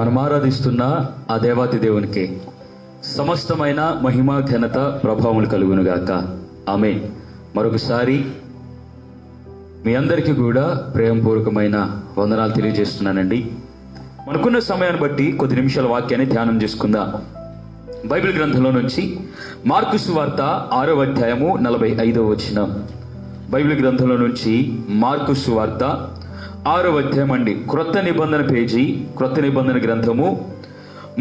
మనం ఆరాధిస్తున్న ఆ దేవాతి దేవునికి సమస్తమైన మహిమ ఘనత ప్రభావములు కలుగునుగాక. ఆమేన్. మరొకసారి మీ అందరికీ కూడా ప్రేమపూర్వకమైన వందనాలు తెలియజేస్తున్నానండి. మనకున్న సమయాన్ని బట్టి కొద్ది నిమిషాల వాక్యాన్ని ధ్యానం చేసుకుందాం. బైబిల్ గ్రంథంలో నుంచి మార్కు సువార్త 6వ అధ్యాయము 45వ వచనం. బైబిల్ గ్రంథంలో నుంచి మార్కు సువార్త 6వ అధ్యాయం అండి. క్రొత్త నిబంధన పేజీ, క్రొత్త నిబంధన గ్రంథము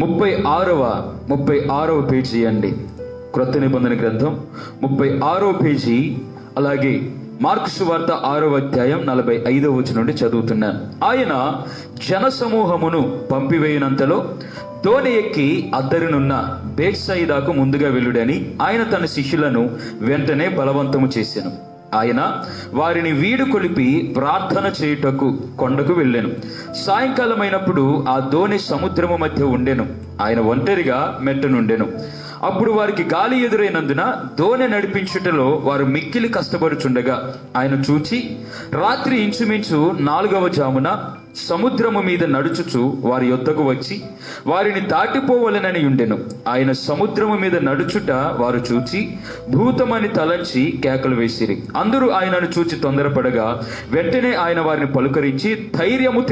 36వ పేజీ అండి. క్రొత్త నిబంధన గ్రంథం 36వ పేజీ. అలాగే మార్కు సువార్త 6వ అధ్యాయం 45వ వచనం నుండి చదువుతున్నాను. ఆయన జన సమూహమును పంపివేయనంతలో దోణి ఎక్కి అద్దరినున్న బేత్సయిదాకు ముందుగా వెళ్ళుడని ఆయన తన శిష్యులను వెంటనే బలవంతము చేసెను. ఆయన వారిని వీడు కొలిపి ప్రార్థన చేయుటకు కొండకు వెళ్ళాను. సాయంకాలం అయినప్పుడు ఆ దోణి సముద్రము మధ్య ఉండెను. ఆయన ఒంటరిగా మెట్టనుండెను. అప్పుడు వారికి గాలి ఎదురైనందున దోణి నడిపించుటలో వారు మిక్కిలి కష్టపడుచుండగా ఆయన చూచి రాత్రి ఇంచుమించు 4వ జామున సముద్రము మీద నడుచుచు వారి యొద్దకు వచ్చి వారిని దాటిపోవలనని ఉండెను. ఆయన సముద్రము మీద నడుచుట వారు చూచి భూతమని తలంచి కేకలు వేసిరి. అందరూ ఆయనను చూచి తొందరపడగా వెంటనే ఆయన వారిని పలుకరించి ధైర్యము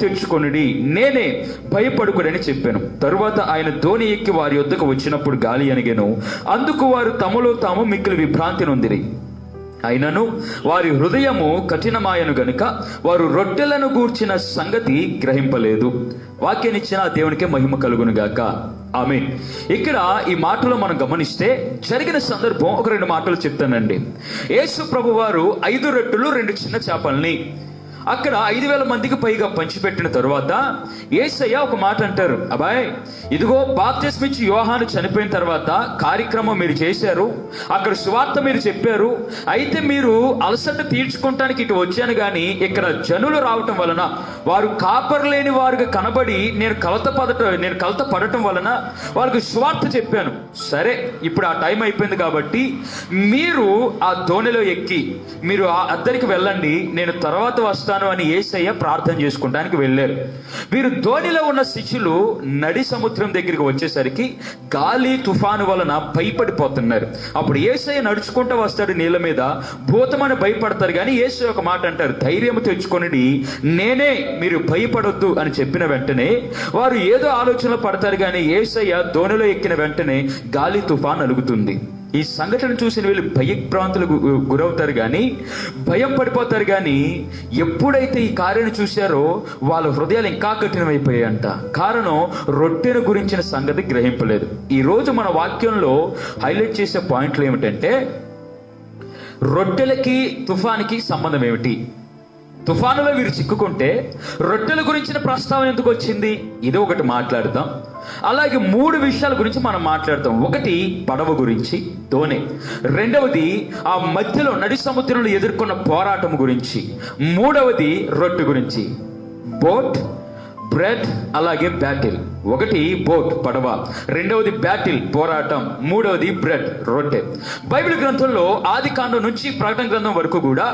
తెచ్చుకొనుడి, నేనే, భయపడుకుడని చెప్పాను. తరువాత ఆయన దోణి ఎక్కి వారి యొద్దకు వచ్చినప్పుడు గాలి అణిగెను. అందుకు వారు తమలో తాము మిక్కిలి విభ్రాంతి నొందిరి. అయినను వారి హృదయము కఠినమాయను గనుక వారు రొట్టెలను గూర్చిన సంగతి గ్రహింపలేదు. వాక్యాన్నిచ్చిన దేవునికే మహిమ కలుగును గాక. ఆమేన్. ఇక్కడ ఈ మాటలో మనం గమనిస్తే జరిగిన సందర్భం ఒక 2 మాటలు చెప్తానండి. యేసు ప్రభు వారు 5 రొట్టెలు 2 చిన్న చేపల్ని అక్కడ 5,000 మందికి పైగా పంచిపెట్టిన తరువాత యేసయ్య ఒక మాట అంటారు. అబ్బాయ్, ఇదిగో బాప్తిస్మిచ్చి యోహాను చనిపోయిన తర్వాత కార్యక్రమం మీరు చేశారు, అక్కడ సువార్త మీరు చెప్పారు, అయితే మీరు అలసట తీర్చుకోవటానికి ఇటు వచ్చాను కానీ ఇక్కడ జనులు రావటం వలన వారు కాపర్లేని వారుగా కనబడి నేను కలత పడటం వలన వారికి సువార్త చెప్పాను. సరే, ఇప్పుడు ఆ టైం అయిపోయింది కాబట్టి మీరు ఆ దోణిలో ఎక్కి మీరు ఆ అద్దరికి వెళ్ళండి, నేను తర్వాత వస్తాను అని యేసయ్య ప్రార్థన చేసుకుంటానికి వెళ్ళారు. వీరు దోణిలో ఉన్న శిష్యులు నడి సముద్రం దగ్గరికి వచ్చేసరికి గాలి తుఫాను వలన భయపడిపోతున్నారు. అప్పుడు యేసయ్య నడుచుకుంటూ వస్తాడు నీళ్ళ మీద. భూతమని భయపడతారు కానీ యేసయ్య ఒక మాట అంటారు, ధైర్యం తెచ్చుకొనుడి, నేనే, మీరు భయపడొద్దు అని చెప్పిన వెంటనే వారు ఏదో ఆలోచనలు పడతారు కానీ యేసయ్య దోణిలో ఎక్కిన వెంటనే గాలి తుఫాను అలుగుతుంది. ఈ సంఘటన చూసిన వీళ్ళు భయభ్రాంతులకు గురవుతారు కానీ భయం పడిపోతారు కానీ ఎప్పుడైతే ఈ కార్యాన్ని చూశారో వాళ్ళ హృదయాలు ఇంకా కఠినమైపోయాయంట. కారణం రొట్టెను గురించిన సంగతి గ్రహింపలేదు. ఈరోజు మన వాక్యంలో హైలైట్ చేసే పాయింట్లు ఏమిటంటే రొట్టెలకి తుఫానికి సంబంధం ఏమిటి, తుఫానులో వీరు చిక్కుకుంటే రొట్టెల గురించిన ప్రస్తావన ఎందుకు వచ్చింది, ఇది ఒకటి మాట్లాడదాం. అలాగే 3 విషయాల గురించి మనం మాట్లాడతాం. ఒకటి పడవ గురించి, దోణి. రెండవది ఆ మధ్యలో నడి సముద్రంలో ఎదుర్కొన్న పోరాటం గురించి. మూడవది రొట్టె గురించి, బోట్, బ్రెడ్, అలాగే బ్యాటిల్. ఒకటి బోట్, పడవ. రెండవది బ్యాటిల్, పోరాటం. మూడవది బ్రెడ్, రొట్టె. బైబిల్ గ్రంథంలో ఆది కాండం నుంచి ప్రకటన గ్రంథం వరకు కూడా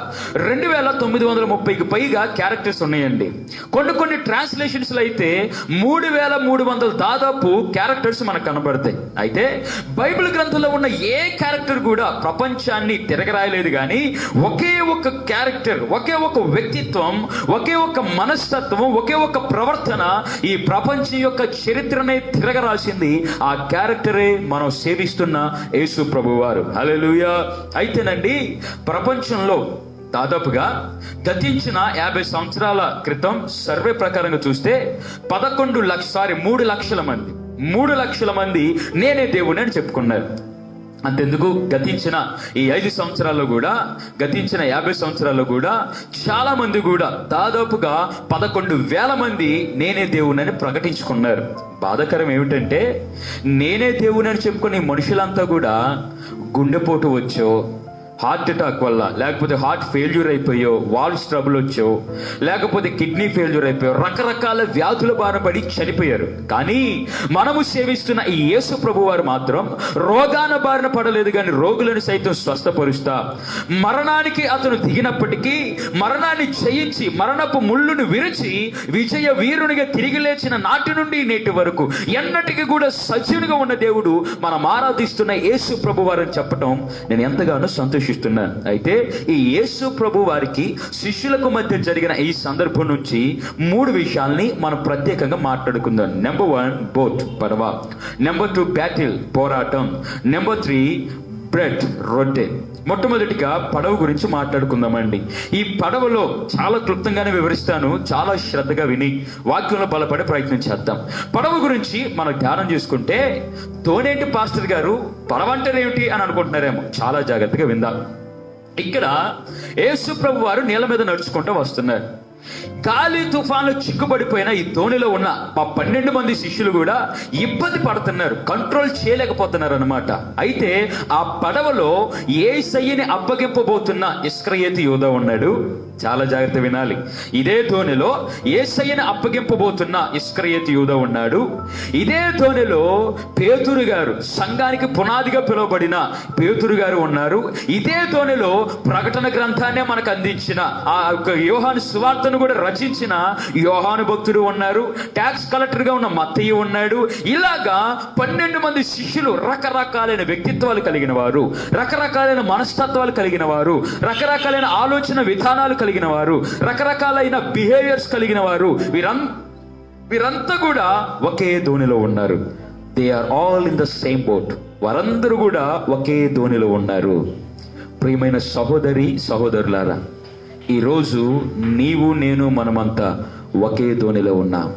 2,930కి పైగా క్యారెక్టర్స్ ఉన్నాయండి. కొన్ని ట్రాన్స్లేషన్స్ లో అయితే 3,300 దాదాపు క్యారెక్టర్స్ మనకు కనబడతాయి. అయితే బైబిల్ గ్రంథంలో ఉన్న ఏ క్యారెక్టర్ కూడా ప్రపంచాన్ని తిరగరాయలేదు కానీ ఒకే ఒక క్యారెక్టర్, ఒకే ఒక వ్యక్తిత్వం, ఒకే ఒక మనస్తత్వం, ఒకే ఒక ప్రవర్తన ఈ ప్రపంచం యొక్క చరిత్రనే తిరగరాసింది. ఆ క్యారెక్టరే మనం సేవిస్తున్న యేసు ప్రభువారు. హల్లెలూయా. అయితేనండి ప్రపంచంలో దాదాపుగా గతించిన 50 సంవత్సరాల క్రితం సర్వే ప్రకారంగా చూస్తే 3 లక్షల మంది నేనే దేవుని అని చెప్పుకున్నారు. అంతెందుకు గతించిన ఈ 5 సంవత్సరాల్లో కూడా, గతించిన 50 సంవత్సరాల్లో కూడా చాలా మంది కూడా దాదాపుగా 11,000 మంది నేనే దేవునని ప్రకటించుకున్నారు. బాధాకరం ఏమిటంటే నేనే దేవునని చెప్పుకునే మనుషులంతా కూడా గుండెపోటు వచ్చో, హార్ట్ అటాక్ వల్ల, లేకపోతే హార్ట్ ఫెయిల్యూర్ అయిపోయో, వాల్వ్స్ ట్రబుల్ వచ్చో, లేకపోతే కిడ్నీ ఫెయిల్యూర్ అయిపోయో, రకరకాల వ్యాధుల బారిన పడి చనిపోయారు. కానీ మనము సేవిస్తున్న ఈ యేసు ప్రభు వారు మాత్రం రోగాన బారిన పడలేదు, కానీ రోగులను సైతం స్వస్థపరుస్తా, మరణానికి అతను దిగినప్పటికీ మరణాన్ని జయించి మరణపు ముళ్ళును విరిచి విజయ వీరునిగా తిరిగి లేచిన నాటి నుండి నేటి వరకు ఎన్నటికీ కూడా సజీవునిగా ఉన్న దేవుడు మనం ఆరాధిస్తున్న యేసు ప్రభు వారిని చెప్పటం నేను ఎంతగానో సంతోషిస్తున్నాను. అయితే ఈ యేసు ప్రభు వారికి శిష్యులకు మధ్య జరిగిన ఈ సందర్భం నుంచి 3 విషయాల్ని మనం ప్రత్యేకంగా మాట్లాడుకుందాం. నెంబర్ 1 బోట్, పడవ. నెంబర్ 2 బ్యాటిల్, పోరాటం. నెంబర్ 3 బ్రెడ్, రొట్టె. మొట్టమొదటిగా పడవ గురించి మాట్లాడుకుందామండి. ఈ పడవలో చాలా క్లుప్తంగానే వివరిస్తాను, చాలా శ్రద్ధగా విని వాక్యంలో బలపడే ప్రయత్నం చేద్దాం. పడవ గురించి మనం ధ్యానం చేసుకుంటే, తోనేంటి పాస్టర్ గారు, పడవ అంటే ఏమిటి అని అనుకుంటున్నారేమో. చాలా జాగ్రత్తగా విందాం. ఇక్కడ యేసు ప్రభు వారు నీళ్ళ మీద నడుచుకుంటూ వస్తున్నారు. గాలి తుఫాన్లు చిక్కుబడిపోయిన ఈ తోణిలో ఉన్న 12 మంది శిష్యులు కూడా ఇబ్బంది పడుతున్నారు, కంట్రోల్ చేయలేకపోతున్నారు అన్నమాట. అయితే ఆ పడవలో యేసయ్యని అప్పగింపబోతున్న ఇస్కరియోతు యూదా ఉన్నాడు. చాలా జాగ్రత్త వినాలి. ఇదే తోణిలో యేసయ్యని అప్పగింపబోతున్న ఇస్కరియోతు యూదా ఉన్నాడు. ఇదే తోణిలో పేతురు గారు, సంఘానికి పునాదిగా పిలువబడిన పేతురు గారు ఉన్నారు. ఇదే తోణిలో ప్రకటన గ్రంథాన్నే మనకు అందించిన ఆ యోహాను సువార్తను కూడా రచించిన యోహాను భక్తుడు ఉన్నారు. ట్యాక్స్ కలెక్టర్ గా ఉన్న మత్తయి ఉన్నాడు. ఇలాగా 12 మంది శిష్యులు రకరకాలైన వ్యక్తిత్వాలు కలిగిన వారు, రకరకాలైన మనస్తత్వాలు కలిగిన వారు, రకరకాలైన ఆలోచన విధానాలు కలిగిన వారు, రకరకాలైన బిహేవియర్స్ కలిగిన వారు, వీరంతా కూడా ఒకే దోణిలో ఉన్నారు. They are all in the same boat. వారందరూ కూడా ఒకే దోణిలో ఉన్నారు. ప్రియమైన సహోదరి సహోదరులారా, ఈరోజు నీవు నేను మనమంతా ఒకే దోణిలో ఉన్నాం.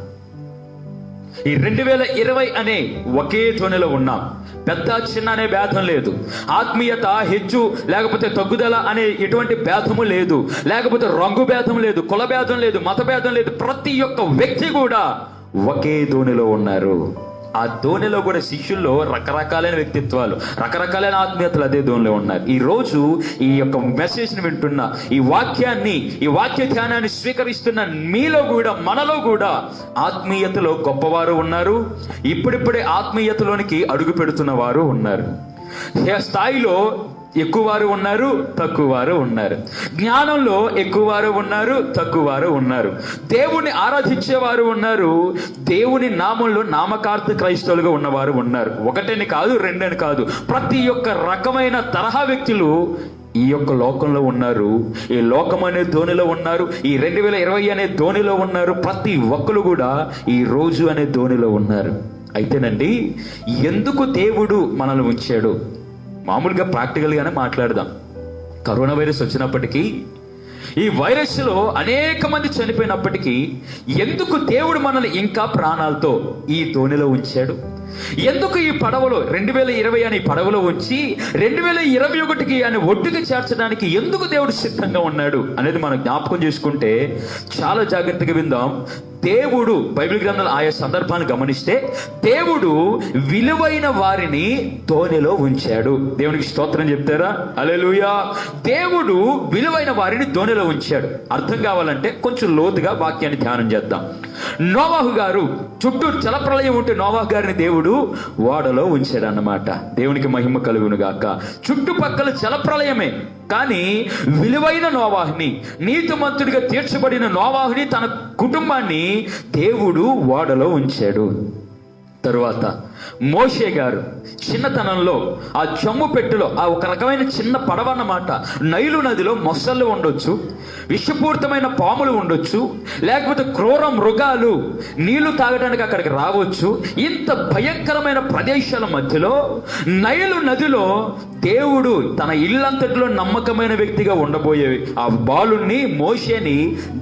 ఈ 2020 అనే ఒకే ధ్వనిలో ఉన్నాం. పెద్ద చిన్న అనే భేదం లేదు. ఆత్మీయత హెచ్చు లేకపోతే తగ్గుదల అనే ఎటువంటి భేదము లేదు. లేకపోతే రంగు భేదం లేదు, కుల భేదం లేదు, మత భేదం లేదు. ప్రతి ఒక్క వ్యక్తి కూడా ఒకే ధోనిలో ఉన్నారు. ఆ ధోనిలో కూడా శిష్యుల్లో రకరకాలైన వ్యక్తిత్వాలు, రకరకాలైన ఆత్మీయతలు అదే ధోనిలో ఉన్నారు. ఈ రోజు ఈ యొక్క మెసేజ్ని వింటున్న, ఈ వాక్య ధ్యానాన్ని స్వీకరిస్తున్న మీలో కూడా, మనలో కూడా ఆత్మీయతలో గొప్పవారు ఉన్నారు. ఇప్పుడిప్పుడే ఆత్మీయతలోనికి అడుగు పెడుతున్న వారు ఉన్నారు. స్థాయిలో ఎక్కువ వారు ఉన్నారు, తక్కువ వారు ఉన్నారు. జ్ఞానంలో ఎక్కువ వారు ఉన్నారు, తక్కువ వారు ఉన్నారు. దేవుణ్ణి ఆరాధించేవారు ఉన్నారు, దేవుని నామంలో నామకార్థ క్రైస్తవులుగా ఉన్నవారు ఉన్నారు. ఒకటని కాదు, రెండని కాదు, ప్రతి ఒక్క రకమైన తరహా వ్యక్తులు ఈ యొక్క లోకంలో ఉన్నారు. ఈ లోకం అనే ధోనిలో ఉన్నారు. ఈ 2020 అనే ధోనిలో ఉన్నారు. ప్రతి ఒక్కరు కూడా ఈ రోజు అనే ధోనిలో ఉన్నారు. అయితేనండి, ఎందుకు దేవుడు మనల్ని ఉంచాడు? మామూలుగా ప్రాక్టికల్గానే మాట్లాడదాం. కరోనా వైరస్ వచ్చినప్పటికీ, ఈ వైరస్లో అనేక మంది చనిపోయినప్పటికీ, ఎందుకు దేవుడు మనల్ని ఇంకా ప్రాణాలతో ఈ ధోనిలో ఉంచాడు? ఎందుకు ఈ పడవలో 2020 అని పడవలో ఉంచి 2021కి అని ఒడ్డుకి చేర్చడానికి ఎందుకు దేవుడు సిద్ధంగా ఉన్నాడు అనేది మనం జ్ఞాపకం చేసుకుంటే చాలా జాగ్రత్తగా విందాం. దేవుడు బైబిల్ గ్రంథాలు ఆయా సందర్భాన్ని గమనిస్తే దేవుడు విలువైన వారిని ధోనిలో ఉంచాడు. దేవునికి స్తోత్రం చెప్తారా? హల్లెలూయా. దేవుడు విలువైన వారిని ధోనిలో ఉంచాడు. అర్థం కావాలంటే కొంచెం లోతుగా వాక్యాన్ని ధ్యానం చేద్దాం. నోవాహు గారు చుట్టూ జలప్రళయం ఉంటే నోవాహు గారిని దేవుడు ఓడలో ఉంచాడు అన్నమాట. దేవునికి మహిమ కలుగును గాక. చుట్టుపక్కల జలప్రళయమే, కానీ విలువైన నోవాహుని, నీతిమంతుడిగా తీర్చబడిన నోవాహుని, తన కుటుంబాన్ని దేవుడు ఓడలో ఉంచాడు. తరువాత మోషే గారు చిన్నతనంలో ఆ జమ్ము పెట్టెలో, ఆ ఒక రకమైన చిన్న పడవ అన్నమాట. నైలు నదిలో మొసళ్ళు ఉండొచ్చు, విషపూరితమైన పాములు ఉండొచ్చు, లేకపోతే క్రూర మృగాలు నీళ్లు తాగడానికి అక్కడికి రావచ్చు. ఇంత భయంకరమైన ప్రదేశాల మధ్యలో నైలు నదిలో దేవుడు తన ఇల్లంతటిలో నమ్మకమైన వ్యక్తిగా ఉండబోయే ఆ బాలుని, మోషేని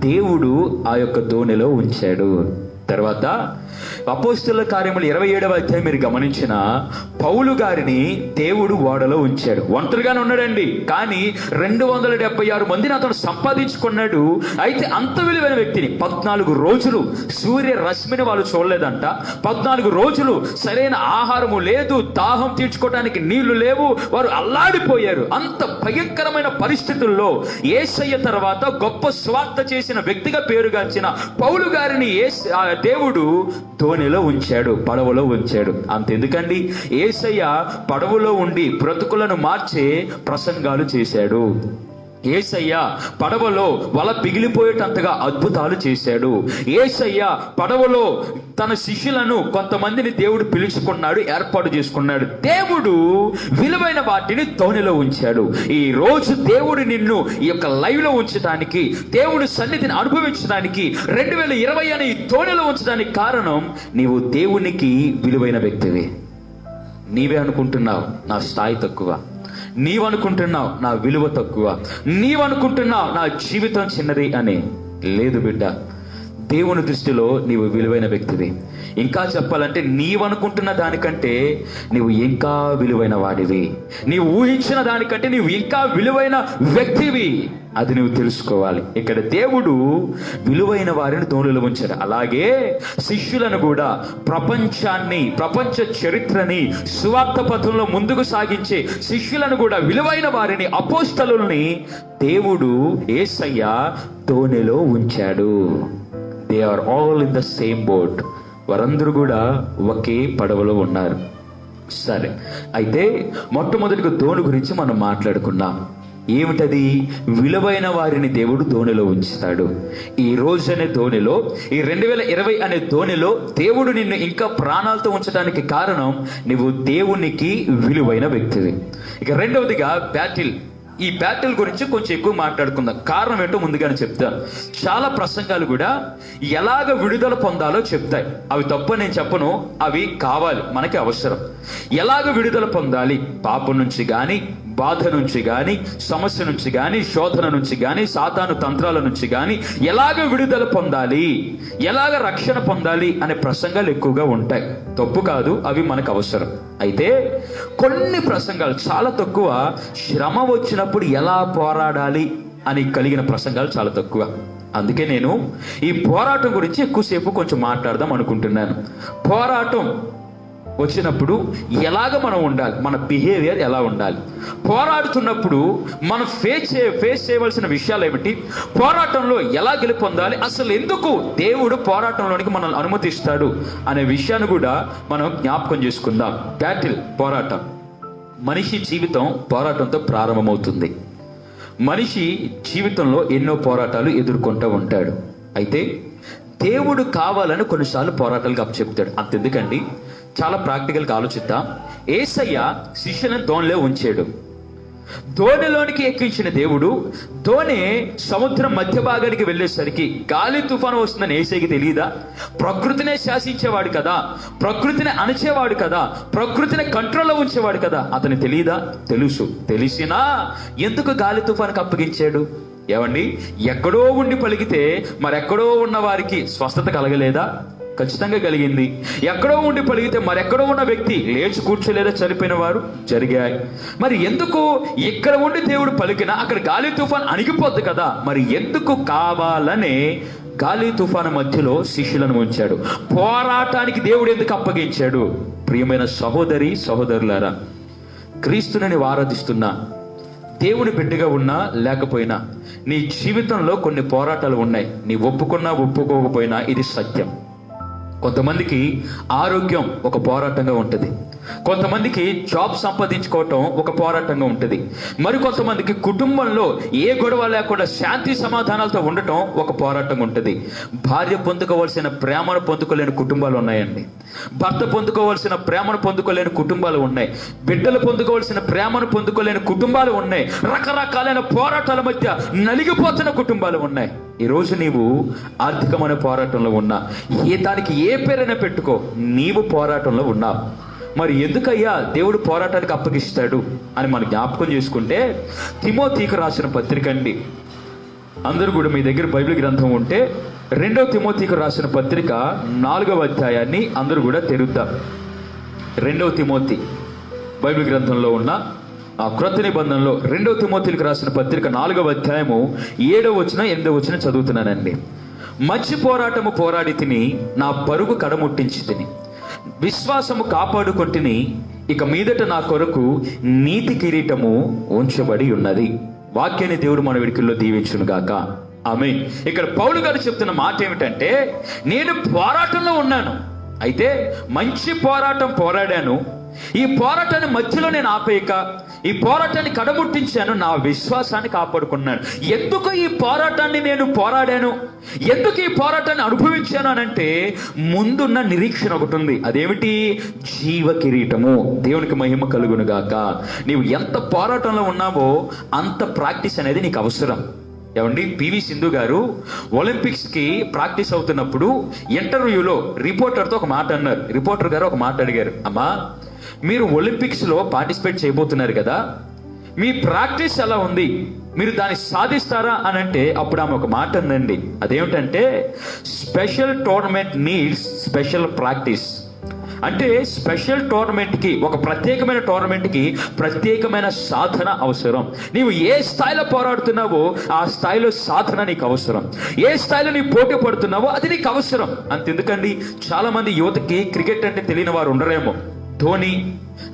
దేవుడు ఆ యొక్క ధోనిలో ఉంచాడు. తర్వాత అపోస్తలుల కార్యములు 27వ అధ్యాయం మీరు గమనించిన పౌలు గారిని దేవుడు ఓడలో ఉంచాడు. ఒంటరిగానే ఉన్నాడండి, కానీ 276 మందిని అతను సంపాదించుకున్నాడు. అయితే అంత విలువైన వ్యక్తిని 14 రోజులు సూర్య రశ్మిని వాళ్ళు చూడలేదంట. 14 రోజులు సరైన ఆహారము లేదు, దాహం తీర్చుకోవడానికి నీళ్లు లేవు, వారు అల్లాడిపోయారు. అంత భయంకరమైన పరిస్థితుల్లో యేసయ్య తర్వాత గొప్ప స్వార్థ చేసిన వ్యక్తిగా పేరుగాంచిన పౌలు గారిని దేవుడు దోణిలో ఉంచాడు, పడవలో ఉంచాడు. అంతెందుకండి, యేసయ్య పడవలో ఉండి బ్రతుకులను మార్చే ప్రసంగాలు చేశాడు. యేసయ్య పడవలో వల పిగిలిపోయేటంతగా అద్భుతాలు చేశాడు. యేసయ్య పడవలో తన శిష్యులను కొంతమందిని దేవుడు పిలుచుకున్నాడు, ఏర్పాటు చేసుకున్నాడు. దేవుడు విలువైన వాటిని దోణిలో ఉంచాడు. ఈ రోజు దేవుడు నిన్ను ఈ యొక్క లైవ్ లో ఉంచడానికి, దేవుడి సన్నిధిని అనుభవించడానికి, 2020 అనే ఈ దోణిలో ఉంచడానికి కారణం నీవు దేవునికి విలువైన వ్యక్తివి. నీవే అనుకుంటున్నావు నా స్థాయి తక్కువ, నీవనుకుంటున్నావు నా విలువ తక్కువ, నీవనుకుంటున్నావు నా జీవితం చిన్నది అని. లేదు బిడ్డ, దేవుని దృష్టిలో నీవు విలువైన వ్యక్తివి. ఇంకా చెప్పాలంటే నీవనుకుంటున్న దానికంటే నీవు ఇంకా విలువైన వాడివి. నీవు ఊహించిన దానికంటే నీవు ఇంకా విలువైన వ్యక్తివి. అది నువ్వు తెలుసుకోవాలి. ఇక్కడ దేవుడు విలువైన వారిని దోణిలో ఉంచాడు. అలాగే శిష్యులను కూడా ప్రపంచ చరిత్రని సువార్త పథంలో ముందుకు సాగించే శిష్యులను కూడా, విలువైన వారిని, అపోస్తలుల్ని దేవుడు యేసయ్య దోణిలో ఉంచాడు. They are all in the same boat. వారందరూ కూడా ఒకే పడవలో ఉన్నారు. సరే, అయితే మొట్టమొదటిగా దోణి గురించి మనం మాట్లాడుకున్నాం. ఏమిటది? విలువైన వారిని దేవుడు దోణిలో ఉంచుతాడు. ఈ రోజు అనే దోణిలో, ఈ 2020 అనే దోణిలో దేవుడు నిన్ను ఇంకా ప్రాణాలతో ఉంచడానికి కారణం నువ్వు దేవునికి విలువైన వ్యక్తివి. ఇక రెండవదిగా బ్యాటిల్. ఈ బ్యాటిల్ గురించి కొంచెం ఎక్కువ మాట్లాడుకుందాం. కారణం ఏంటో ముందుగానే చెప్తాను. చాలా ప్రసంగాలు కూడా ఎలాగ విడుదల పొందాలో చెప్తాయి. అవి తప్ప నేను చెప్పను, అవి కావాలి, మనకి అవసరం. ఎలాగ విడుదల పొందాలి? పాపం నుంచి కానీ, బాధ నుంచి కానీ, సమస్య నుంచి కానీ, శోధన నుంచి కానీ, సాతాను తంత్రాల నుంచి కానీ ఎలాగ విడుదల పొందాలి, ఎలాగ రక్షణ పొందాలి అనే ప్రసంగాలు ఎక్కువగా ఉంటాయి. తప్పు కాదు, అవి మనకు అవసరం. అయితే కొన్ని ప్రసంగాలు చాలా తక్కువ, శ్రమ వచ్చినప్పుడు ఎలా పోరాడాలి అని కలిగిన ప్రసంగాలు చాలా తక్కువ. అందుకే నేను ఈ పోరాటం గురించి ఎక్కువసేపు కొంచెం మాట్లాడదాం అనుకుంటున్నాను. పోరాటం వచ్చినప్పుడు ఎలాగ మనం ఉండాలి, మన బిహేవియర్ ఎలా ఉండాలి, పోరాడుతున్నప్పుడు మనం ఫేస్ చేయవలసిన విషయాలు ఏమిటి, పోరాటంలో ఎలా గెలుపొందాలి, అసలు ఎందుకు దేవుడు పోరాటంలోనికి మనల్ని అనుమతిస్తాడు అనే విషయాన్ని కూడా మనం జ్ఞాపకం చేసుకుందాం. బ్యాటిల్, పోరాటం. మనిషి జీవితం పోరాటంతో ప్రారంభమవుతుంది. మనిషి జీవితంలో ఎన్నో పోరాటాలు ఎదుర్కొంటూ ఉంటాడు. అయితే దేవుడు కావాలని కొన్నిసార్లు పోరాటాలకు అప్పచెప్తాడు. అంతెందుకండి, చాలా ప్రాక్టికల్గా ఆలోచిద్దాం. యేసయ్య శిష్యులను దోణిలో ఉంచాడు. దోణిలోనికి ఎక్కించిన దేవుడు దోణి సముద్రం మధ్య భాగానికి వెళ్ళేసరికి గాలి తుఫాను వస్తుందని యేసయ్యకి తెలియదా? ప్రకృతినే శాసించేవాడు కదా, ప్రకృతిని అణచేవాడు కదా, ప్రకృతిని కంట్రోల్లో ఉంచేవాడు కదా, అతను తెలియదా? తెలుసు. తెలిసినా ఎందుకు గాలి తుఫానుకు అప్పగించాడు? ఏమండి, ఎక్కడో ఉండి పలికితే మరెక్కడో ఉన్న వారికి స్వస్థత కలగలేదా? ఖచ్చితంగా కలిగింది. ఎక్కడో ఉండి పలిగితే మరెక్కడో ఉన్న వ్యక్తి లేచి కూర్చోలేదా? చనిపోయిన వారు జరిగాయి. మరి ఎందుకు ఇక్కడ ఉండి దేవుడు పలికినా అక్కడ గాలి తుఫాన్ అణిగిపోద్ది కదా, మరి ఎందుకు కావాలనే గాలి తుఫాను మధ్యలో శిష్యులను ఉంచాడు? పోరాటానికి దేవుడు ఎందుకు అప్పగించాడు? ప్రియమైన సహోదరి సహోదరులారా, క్రీస్తుని నీవు ఆరాధిస్తున్నా, దేవుని బిడ్డగా ఉన్నా లేకపోయినా నీ జీవితంలో కొన్ని పోరాటాలు ఉన్నాయి. నీ ఒప్పుకున్నా ఒప్పుకోకపోయినా ఇది సత్యం. కొంతమందికి ఆరోగ్యం ఒక పోరాటంగా ఉంటుంది, కొంతమందికి జాబ్ సంపాదించుకోవటం ఒక పోరాటంగా ఉంటుంది, మరి కొంతమందికి కుటుంబంలో ఏ గొడవ లేకుండా శాంతి సమాధానాలతో ఉండటం ఒక పోరాటంగా ఉంటుంది. భార్య పొందుకోవాల్సిన ప్రేమను పొందుకోలేని కుటుంబాలు ఉన్నాయండి, భర్త పొందుకోవాల్సిన ప్రేమను పొందుకోలేని కుటుంబాలు ఉన్నాయి, బిడ్డలు పొందుకోవాల్సిన ప్రేమను పొందుకోలేని కుటుంబాలు ఉన్నాయి, రకరకాలైన పోరాటాల మధ్య నలిగిపోతున్న కుటుంబాలు ఉన్నాయి. ఈరోజు నీవు ఆర్థికమైన పోరాటంలో ఉన్నా, దానికి ఏ పేరైనా పెట్టుకో, నీవు పోరాటంలో ఉన్నావు. మరి ఎందుకయ్యా దేవుడు పోరాటానికి అప్పగిస్తాడు అని మనం జ్ఞాపకం చేసుకుంటే, తిమోతికి రాసిన పత్రిక అండి. అందరూ కూడా మీ దగ్గర బైబిల్ గ్రంథం ఉంటే రెండవ తిమోతికి రాసిన పత్రిక 4వ అధ్యాయాన్ని అందరూ కూడా తెరుద్దాం. రెండవ తిమోతి బైబిల్ గ్రంథంలో ఉన్న ఆ క్రొత్త నిబంధనలో రెండవ తిమోతికి రాసిన పత్రిక 4వ అధ్యాయము 7వ వచనం 8వ వచనం చదువుతున్నానండి. మంచి పోరాటము పోరాడి తిని నా పరుగు కడముట్టించి తిని విశ్వాసము కాపాడుకొంటిని, ఇక మీదట నా కొరకు నీతి కిరీటము ఉంచబడి ఉన్నది. వాక్యాన్ని దేవుడు మన విడికిల్లో దీవించును గాక. ఆమేన్. ఇక్కడ పౌలు గారు చెప్తున్న మాట ఏమిటంటే, నేను పోరాటంలో ఉన్నాను, అయితే మంచి పోరాటం పోరాడాను, ఈ పోరాటాన్ని మధ్యలో నేను ఆపేయక ఈ పోరాటాన్ని కడముట్టించాను, నా విశ్వాసాన్ని కాపాడుకున్నాను. ఎందుకు ఈ పోరాటాన్ని నేను పోరాడాను, ఎందుకు ఈ పోరాటాన్ని అనుభవించాను అనంటే ముందున్న నిరీక్షణ ఒకటి ఉంది. అదేమిటి? జీవ కిరీటము. దేవునికి మహిమ కలుగును గాక. నీవు ఎంత పోరాటంలో ఉన్నావో అంత ప్రాక్టీస్ అనేది నీకు అవసరం. ఏమండి, పివి సింధు గారు ఒలింపిక్స్కి ప్రాక్టీస్ అవుతున్నప్పుడు ఇంటర్వ్యూలో రిపోర్టర్తో ఒక మాట అన్నారు. రిపోర్టర్ గారు ఒక మాట అడిగారు, అమ్మా మీరు ఒలింపిక్స్లో పార్టిసిపేట్ చేయబోతున్నారు కదా, మీ ప్రాక్టీస్ ఎలా ఉంది, మీరు దాన్ని సాధిస్తారా అని అంటే అప్పుడు ఆమె ఒక మాట అందండి. అదేమిటంటే, special tournament needs special practice. అంటే స్పెషల్ టోర్నమెంట్కి, ఒక ప్రత్యేకమైన టోర్నమెంట్కి ప్రత్యేకమైన సాధన అవసరం. నీవు ఏ స్థాయిలో పోరాడుతున్నావో ఆ స్థాయిలో సాధన నీకు అవసరం. ఏ స్థాయిలో నీవు పోటీ పడుతున్నావో అది నీకు అవసరం. అంతెందుకండి, చాలా మంది యువతకి క్రికెట్ అంటే తెలియని వారు ఉండరేమో. ధోని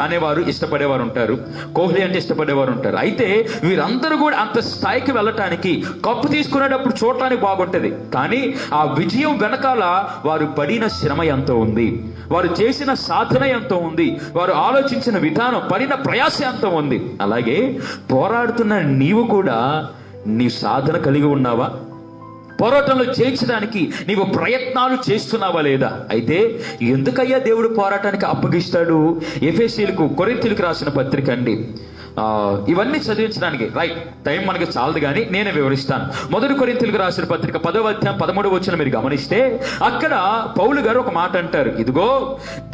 అనేవారు ఇష్టపడేవారు ఉంటారు, కోహ్లీ అంటే ఇష్టపడేవారు ఉంటారు. అయితే వీరందరూ కూడా అంత స్థాయికి వెళ్ళటానికి, కప్పు తీసుకునేటప్పుడు చూడటానికి బాగుంటుంది, కానీ ఆ విజయం వెనకాల వారు పడిన శ్రమ ఎంతో ఉంది, వారు చేసిన సాధన ఎంతో ఉంది, వారు ఆలోచించిన విధానం, పడిన ప్రయాస ఎంతో ఉంది. అలాగే పోరాడుతున్న నీవు కూడా నీ సాధన కలిగి ఉన్నావా? పోరాటంలో జయించడానికి నీవు ప్రయత్నాలు చేస్తున్నావా లేదా? అయితే ఎందుకయ్యా దేవుడు పోరాటానికి అప్పగిస్తాడు? ఎఫెసీయులకు, కొరింథీయులకు రాసిన పత్రిక అండి. ఇవన్నీ చదివించడానికి రైట్ టైం మనకి చాలదు, కానీ నేనే వివరిస్తాను. 1 కొరింథీయులకు రాసిన పత్రిక 10వ అధ్యాయం 13వ వచనం మీరు గమనిస్తే అక్కడ పౌలు గారు ఒక మాట అంటారు, ఇదిగో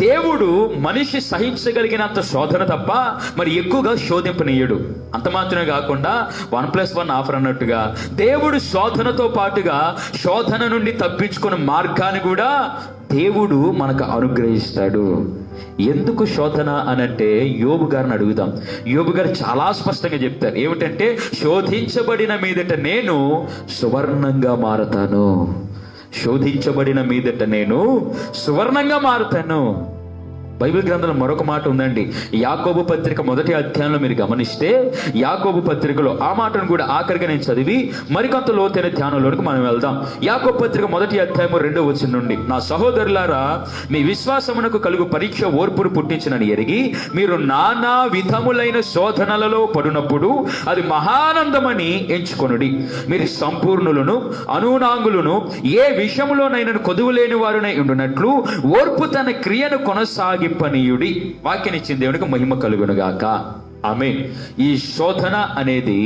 దేవుడు మనిషి సహించగలిగినంత శోధన తప్ప మరి ఎక్కువగా శోధింపనీయడు. అంత మాత్రమే కాకుండా 1+1 ఆఫర్ అన్నట్టుగా దేవుడు శోధనతో పాటుగా శోధన నుండి తప్పించుకునే మార్గాన్ని కూడా దేవుడు మనకు అనుగ్రహిస్తాడు. ఎందుకు శోధన అనంటే యోబు గారిని అడుగుదాం. యోబు గారు చాలా స్పష్టంగా చెప్తారు, ఏమిటంటే శోధించబడిన మీదట నేను సువర్ణంగా మారతాను, శోధించబడిన మీదట నేను సువర్ణంగా మారుతాను. బైబిల్ గ్రంథంలో మరొక మాట ఉందండి. యాకోబు పత్రిక 1వ అధ్యాయంలో మీరు గమనిస్తే యాకోబు పత్రికలో ఆ మాటను కూడా ఆఖరిగా నేను చదివి మరికొంత లోతైన ధ్యానంలోకి మనం వెళ్దాం. యాకోబు పత్రిక 1వ అధ్యాయము 2వ వచనం నుండి, నా సహోదరులారా, మీ విశ్వాసమునకు కలుగు పరీక్ష ఓర్పును పుట్టించినని ఎరిగి మీరు నానా విధములైన శోధనలలో పడినప్పుడు అది మహానందమని ఎంచుకొనుడి. మీరు సంపూర్ణులను అనూనాంగులను ఏ విషయంలోనైనా కొదువులేని వారునై ఉండునట్లు ఓర్పు తన క్రియను కొనసాగి పనియుడి. వాక్యాన్నిచ్చిన దేవునికి మహిమ కలుగును గాక. ఆమేన్. ఈ శోధన అనేది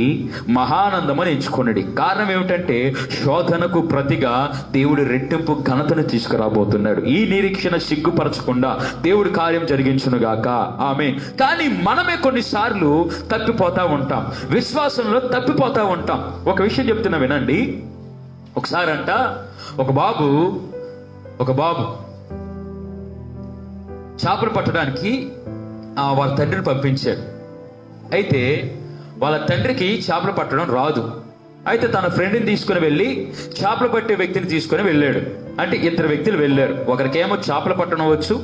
మహానందమని ఎంచుకొనడి. కారణం ఏమిటంటే శోధనకు ప్రతిగా దేవుడు రెట్టింపు ఘనతను తీసుకురాబోతున్నాడు. ఈ నిరీక్షణ సిగ్గుపరచకుండా దేవుడు కార్యం జరిగించును గాక. ఆమేన్. కానీ మనమే కొన్నిసార్లు తప్పిపోతా ఉంటాం, విశ్వాసంలో తప్పిపోతా ఉంటాం. ఒక విషయం చెప్తున్నా వినండి. ఒకసారి అంట ఒక బాబు చేపలు పట్టడానికి వాళ్ళ తండ్రిని పంపించాడు. అయితే వాళ్ళ తండ్రికి చేపలు పట్టడం రాదు. అయితే తన ఫ్రెండ్ని తీసుకుని వెళ్ళి చేపలు పట్టే వ్యక్తిని తీసుకుని వెళ్ళాడు. అంటే 2 వ్యక్తులు వెళ్ళారు. ఒకరికేమో చేపలు పట్టడం వచ్చు,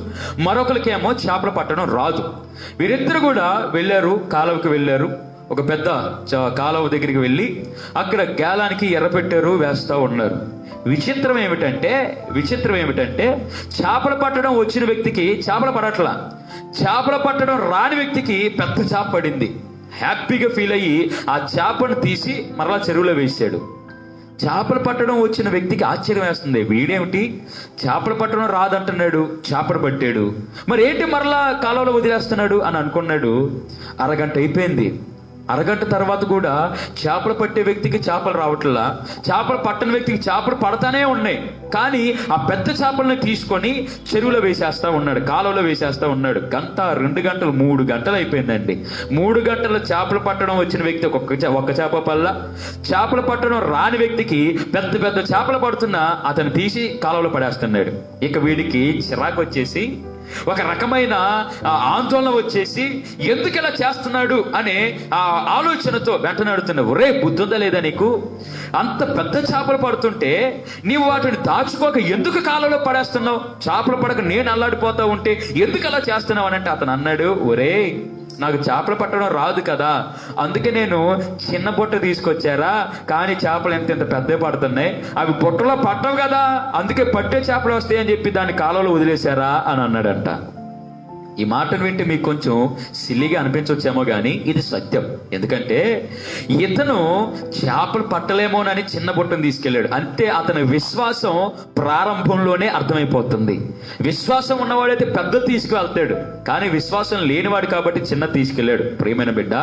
మరొకరికేమో చేపలు పట్టడం రాదు. వీరిద్దరు కూడా వెళ్ళారు, కాలువకి వెళ్ళారు. ఒక పెద్ద కాలువ దగ్గరికి వెళ్ళి అక్కడ గాలానికి ఎర్ర పెట్టారు, వేస్తూ ఉన్నారు. విచిత్రం ఏమిటంటే చేపలు పట్టడం వచ్చిన వ్యక్తికి చేపలు పడట్లా, చేపలు పట్టడం రాని వ్యక్తికి పెద్ద చేప పడింది. హ్యాపీగా ఫీల్ అయ్యి ఆ చేపను తీసి మరలా చెరువులో వేసాడు. చేపలు పట్టడం వచ్చిన వ్యక్తికి ఆశ్చర్యం వేస్తుంది, వీడేమిటి చేపలు పట్టడం రాదంటున్నాడు, చేపలు పట్టాడు, మరి ఏంటి మరలా కాలువలో వదిలేస్తున్నాడు అని అనుకున్నాడు. అరగంట అయిపోయింది, అరగంట తర్వాత కూడా చేపలు పట్టే వ్యక్తికి చేపలు రావట్లా, చేపలు పట్టని వ్యక్తికి చేపలు పడతానే ఉన్నాయి. కానీ ఆ పెద్ద చేపలను తీసుకొని చెరువులో వేసేస్తా ఉన్నాడు, కాలువలో వేసేస్తా ఉన్నాడు. గంట, 2 గంటలు, 3 గంటలు అయిపోయిందండి. 3 గంటల చేపలు పట్టడం వచ్చిన వ్యక్తి ఒక్క చేప పల్ల, చేపలు పట్టడం రాని వ్యక్తికి పెద్ద పెద్ద చేపలు పడుతున్నా అతను తీసి కాలువలో పడేస్తున్నాడు. ఇక వీడికి చిరాకు వచ్చేసి, ఒక రకమైన ఆందోళన వచ్చేసి, ఎందుకు ఇలా చేస్తున్నాడు అనే ఆ ఆలోచనతో వెంటనాడుతున్నా, ఒరే బుద్ధి ఉందా లేదా నీకు? అంత పెద్ద చేపలు పడుతుంటే నీవు వాటిని దాచుకోక ఎందుకు కాలంలో పడేస్తున్నావు? చేపలు పడక నేను అల్లాడిపోతా ఉంటే ఎందుకు అలా చేస్తున్నావు అని అంటే అతను అన్నాడు, ఒరే నాకు చేపలు పట్టడం రాదు కదా, అందుకే నేను చిన్న బుట్ట తీసుకొచ్చారా, కానీ చేపలు ఎంత పెద్దవి పడుతున్నాయి, అవి బుట్టలో పట్టవు కదా, అందుకే పట్టే చేపలు వస్తాయి అని చెప్పి దాన్ని కాలంలో వదిలేశారా అని అన్నాడంట. ఈ మాటను వింటే మీకు కొంచెం సిల్లిగా అనిపించవచ్చేమో కానీ ఇది సత్యం. ఎందుకంటే ఇతను చేపలు పట్టలేమోనని చిన్న బుట్టను తీసుకెళ్ళాడు. అంతే, అతని విశ్వాసం ప్రారంభంలోనే అర్థమైపోతుంది. విశ్వాసం ఉన్నవాడైతే పెద్ద తీసుకువెళ్తాడు, కానీ విశ్వాసం లేనివాడు కాబట్టి చిన్న తీసుకెళ్ళాడు. ప్రియమైన బిడ్డ,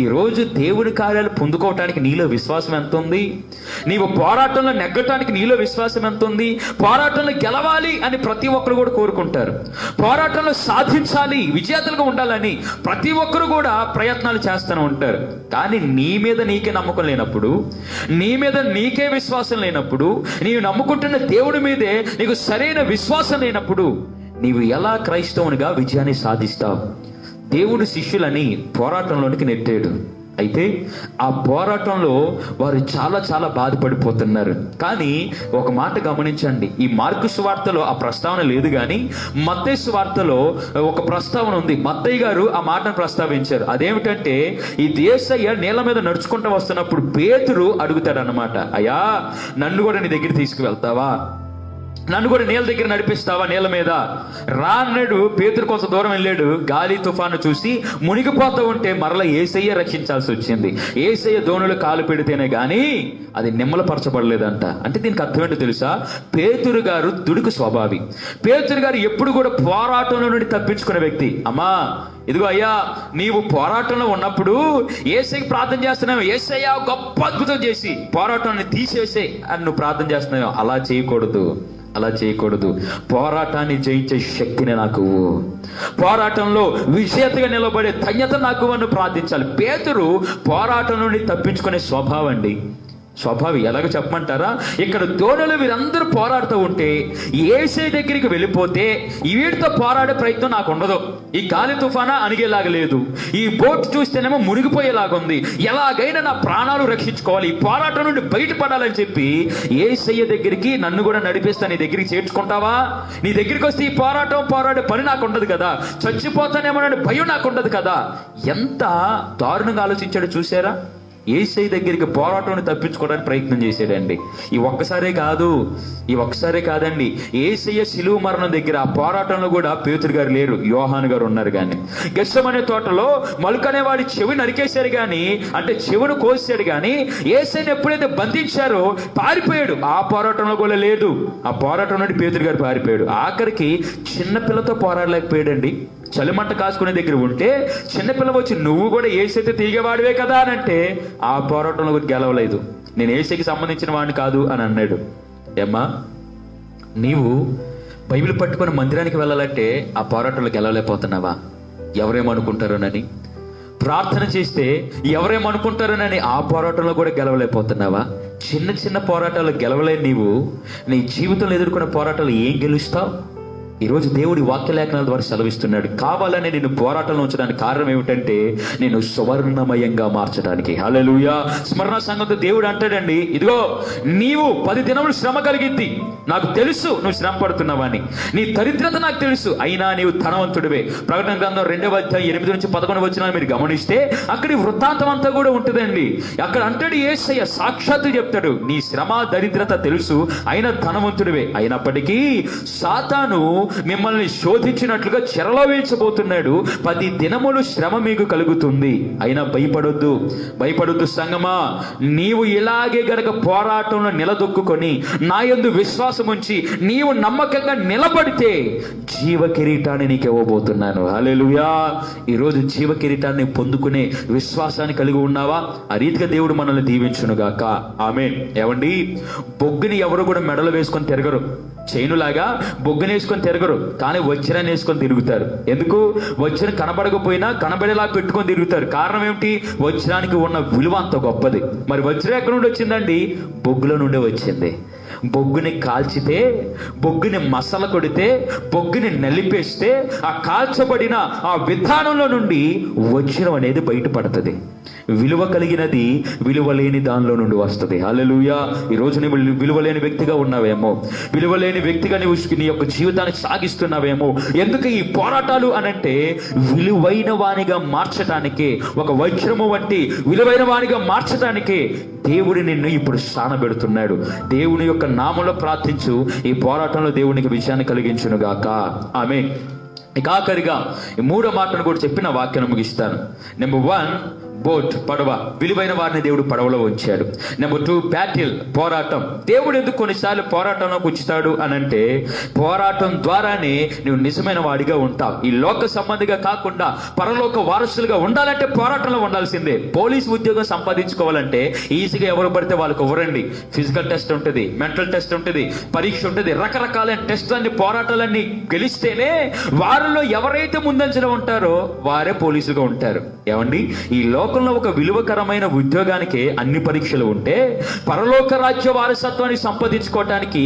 ఈరోజు దేవుడి కార్యాలు పొందుకోవటానికి నీలో విశ్వాసం ఎంత ఉంది? నీవు పోరాటంలో నెగ్గటానికి నీలో విశ్వాసం ఎంత ఉంది? పోరాటంలో గెలవాలి అని ప్రతి ఒక్కరు కూడా కోరుకుంటారు. పోరాటంలో విజేతలుగా ఉండాలని ప్రతి ఒక్కరు కూడా ప్రయత్నాలు చేస్తూనే ఉంటారు. కానీ నీ మీద నీకే నమ్మకం లేనప్పుడు, నీ మీద నీకే విశ్వాసం లేనప్పుడు, నీవు నమ్ముకుంటున్న దేవుడి మీదే నీకు సరైన విశ్వాసం లేనప్పుడు నీవు ఎలా క్రైస్తవునిగా విజయాన్ని సాధిస్తావు? దేవుడు శిష్యులని పోరాటంలోనికి నెట్టాడు. అయితే ఆ పోరాటంలో వారు చాలా చాలా బాధపడిపోతున్నారు. కానీ ఒక మాట గమనించండి, ఈ మార్కు సువార్తలో ఆ ప్రస్తావన లేదు, కానీ మత్తయి సువార్తలో ఒక ప్రస్తావన ఉంది. మత్తయి గారు ఆ మాటను ప్రస్తావించారు. అదేమిటంటే, ఈ యేసయ్య నీళ్ళ మీద నడుచుకుంటూ వస్తున్నప్పుడు పేతురు అడుగుతాడు అన్నమాట, అయ్యా నన్ను కూడా నీ దగ్గర తీసుకువెళ్తావా, నన్ను కూడా నీళ్ళ దగ్గర నడిపిస్తావా, నీళ్ళ మీద రా అన్నాడు. పేతురు కొంత దూరం వెళ్ళాడు, గాలి తుఫాను చూసి మునిగిపోతూ ఉంటే మరలా యేసయ్య రక్షించాల్సి వచ్చింది. యేసయ్య దోణులు కాలు పెడితేనే గాని అది నిమ్మలపరచబడలేదంట. అంటే దీనికి అర్థం ఏంటో తెలుసా? పేతురు గారు దుడుకు స్వభావి. పేతురు గారు ఎప్పుడు కూడా పోరాటంలో నుండి తప్పించుకునే వ్యక్తి. అమ్మా ఇదిగో అయ్యా, నీవు పోరాటంలో ఉన్నప్పుడు యేసయ్యకి ప్రార్థన చేస్తున్నావు, యేసయ్య గొప్ప అద్భుతం చేసి పోరాటాన్ని తీసేసే అని నువ్వు ప్రార్థన చేస్తున్నావు. అలా చేయకూడదు, అలా చేయకూడదు. పోరాటాన్ని జయించే శక్తిని నాకు, పోరాటంలో విజేతగా నిలబడే ధన్యత నాకు అని ప్రార్థించాలి. పేతురు పోరాటం నుండి తప్పించుకునే స్వభావం అండి. స్వభావం ఎలాగో చెప్పమంటారా? ఇక్కడ దోణులు వీరందరూ పోరాడుతూ ఉంటే యేసయ్య దగ్గరికి వెళ్ళిపోతే వీడితో పోరాడే ప్రయత్నం నాకు ఉండదు. ఈ గాలి తుఫానా అణిగేలాగా లేదు, ఈ బోట్ చూస్తేనేమో మునిగిపోయేలాగుంది, ఎలాగైనా నా ప్రాణాలు రక్షించుకోవాలి, ఈ పోరాటం నుండి బయటపడాలని చెప్పి యేసయ్య దగ్గరికి నన్ను కూడా నడిపిస్తా, నీ దగ్గరికి చేర్చుకుంటావా? నీ దగ్గరికి వస్తే ఈ పోరాడే పని నాకు ఉండదు కదా, చచ్చిపోతానేమోనని భయం నాకు ఉండదు కదా. ఎంత దారుణంగా ఆలోచించాడు చూసారా? యేసయ్య దగ్గరికి పోరాటాన్ని తప్పించుకోవడానికి ప్రయత్నం చేశాడండి. ఈ ఒక్కసారే కాదండి, యేసయ్య శిలువ మరణం దగ్గర ఆ పోరాటంలో కూడా పేతురు గారు లేరు, యోహాను గారు ఉన్నారు. కానీ గెత్సెమనే తోటలో మలుకనే వాడి చెవి నరికేశారు, కానీ అంటే చెవును కోసాడు, కానీ యేసయ్యని ఎప్పుడైతే బంధించారో పారిపోయాడు. ఆ పోరాటంలో కూడా లేదు. ఆ పోరాటం నుండి పేతురు గారు పారిపోయాడు. ఆఖరికి చిన్నపిల్లతో పోరాడలేకపోయాడండి. చలిమంట కాసుకునే దగ్గర ఉంటే చిన్నపిల్ల వచ్చి నువ్వు కూడా యేసయ్యతో తిరిగేవాడివే కదా అని అంటే ఆ పోరాటంలో కూడా గెలవలేదు. నేను యేసయ్యకి సంబంధించిన వాడిని కాదు అని అన్నాడు. ఏమ్మా, నీవు బైబిల్ పట్టుకొని మందిరానికి వెళ్ళాలంటే ఆ పోరాటంలో గెలవలేకపోతున్నావా? ఎవరేమనుకుంటారోనని ప్రార్థన చేస్తే ఎవరేమనుకుంటారోనని ఆ పోరాటంలో కూడా గెలవలేకపోతున్నావా? చిన్న చిన్న పోరాటాలు గెలవలేని నీవు నీ జీవితంలో ఎదుర్కొన్న పోరాటాలు ఏం గెలుస్తావు? ఈరోజు దేవుడి వాక్యలేఖనాల ద్వారా సెలవిస్తున్నాడు, కావాలని నేను పోరాటంలో ఉంచడానికి కారణం ఏమిటంటే నేను సువర్ణమయంగా మార్చడానికి. హల్లెలూయా. స్మరణ సంఘంతో దేవుడు అంటాడండి, ఇదిగో నీవు 10 దినములు శ్రమ కలిగిద్ది, నాకు తెలుసు నువ్వు శ్రమ పడుతున్నావని, నీ దరిద్రత నాకు తెలుసు, అయినా నీవు ధనవంతుడివే. ప్రకటన గ్రంథం 2వ అధ్యాయం 8 నుంచి 11 వచనాలు మీరు గమనిస్తే అక్కడి వృత్తాంతం అంతా కూడా ఉంటుందండి. అక్కడ అంటాడు యేసయ్య, సాక్షాత్తు చెప్తాడు, నీ శ్రమ దరిద్రత తెలుసు, అయినా ధనవంతుడివే. అయినప్పటికీ సాతాను మిమ్మల్ని శోధించినట్లుగా చెరలో వేయించబోతున్నాడు. 10 దినములు శ్రమ మీకు కలుగుతుంది, అయినా భయపడొద్దు సంగమా. నీవు ఇలాగే గనక పోరాటంలో నిలదొక్కుని నా యందు విశ్వాసం ఉంచి నీవు నమ్మకంగా నిలబడితే జీవ కిరీటాన్ని నీకు ఇవ్వబోతున్నాను. హల్లెలూయా. ఈరోజు జీవ కిరీటాన్ని పొందుకునే విశ్వాసాన్ని కలిగి ఉన్నావా? ఆ రీతిగా దేవుడు మనల్ని దీవించునుగాక. ఆమేన్. ఏమండి, బొగ్గుని ఎవరు కూడా మెడలో వేసుకొని తిరగరు. చైనులాగా బొగ్గుని వేసుకొని తిరగరు, కానీ వజ్రాన్ని వేసుకొని తిరుగుతారు. ఎందుకు? వజ్రం కనబడకపోయినా కనబడేలా పెట్టుకొని తిరుగుతారు. కారణం ఏమిటి? వజ్రానికి ఉన్న విలువ అంత గొప్పది. మరి వజ్రం ఎక్కడి నుండి వచ్చిందండి? బొగ్గులో నుండి వచ్చింది. బొగ్గుని కాల్చితే, బొగ్గుని మసల కొడితే, బొగ్గుని నలిపేస్తే ఆ కాల్చబడిన ఆ విధానంలో నుండి వజ్రం అనేది బయటపడుతుంది. విలువ కలిగినది విలువ లేని దానిలో నుండి వస్తుంది. హల్లెలూయా. ఈరోజు నువ్వు విలువ లేని వ్యక్తిగా ఉన్నావేమో, విలువ లేని వ్యక్తిగా నువ్వు నీ యొక్క జీవితాన్ని సాగిస్తున్నావేమో. ఎందుకు ఈ పోరాటాలు అనంటే విలువైన వానిగా మార్చడానికి, ఒక వజ్రము వంటి విలువైన వానిగా మార్చడానికి దేవుడు నిన్ను ఇప్పుడు స్థానబెడుతున్నాడు. దేవుని యొక్క నామంలో ప్రార్థించు. ఈ పోరాటంలో దేవునికి విజయాన్ని కలిగించునుగాక. ఆమేన్. ఇక ఆఖరిగా ఈ 3వ మాటను కూడా చెప్పిన వాక్యాన్ని ముగిస్తాను. నెంబర్ 1, బోట్, పడవ. విలువైన వారిని దేవుడు పడవలో ఉంచాడు. నెంబర్ 2, బ్యాటిల్, పోరాటం. దేవుడు ఎందుకు కొన్నిసార్లు పోరాటంలోకి ఉంచుతాడు అనంటే పోరాటం ద్వారానే నువ్వు నిజమైన వాడిగా ఉంటావు. ఈ లోక సంబంధిగా కాకుండా పరలోక వారసులుగా ఉండాలంటే పోరాటంలో ఉండాల్సిందే. పోలీస్ ఉద్యోగం సంపాదించుకోవాలంటే ఈజీగా ఎవరు పడితే వాళ్ళకి ఇవ్వరండి. ఫిజికల్ టెస్ట్ ఉంటుంది, మెంటల్ టెస్ట్ ఉంటుంది, పరీక్ష ఉంటుంది, రకరకాలైన టెస్టులన్నీ, పోరాటాలన్నీ గెలిస్తేనే వారిలో ఎవరైతే ముందంజలో ఉంటారో వారే పోలీసుగా ఉంటారు. ఏమండి, ఈ లోకంలో ఒక విలువకరమైన ఉద్యోగానికి అన్ని పరీక్షలు ఉంటే పరలోక రాజ్య వారసత్వాన్ని సంపాదించుకోవటానికి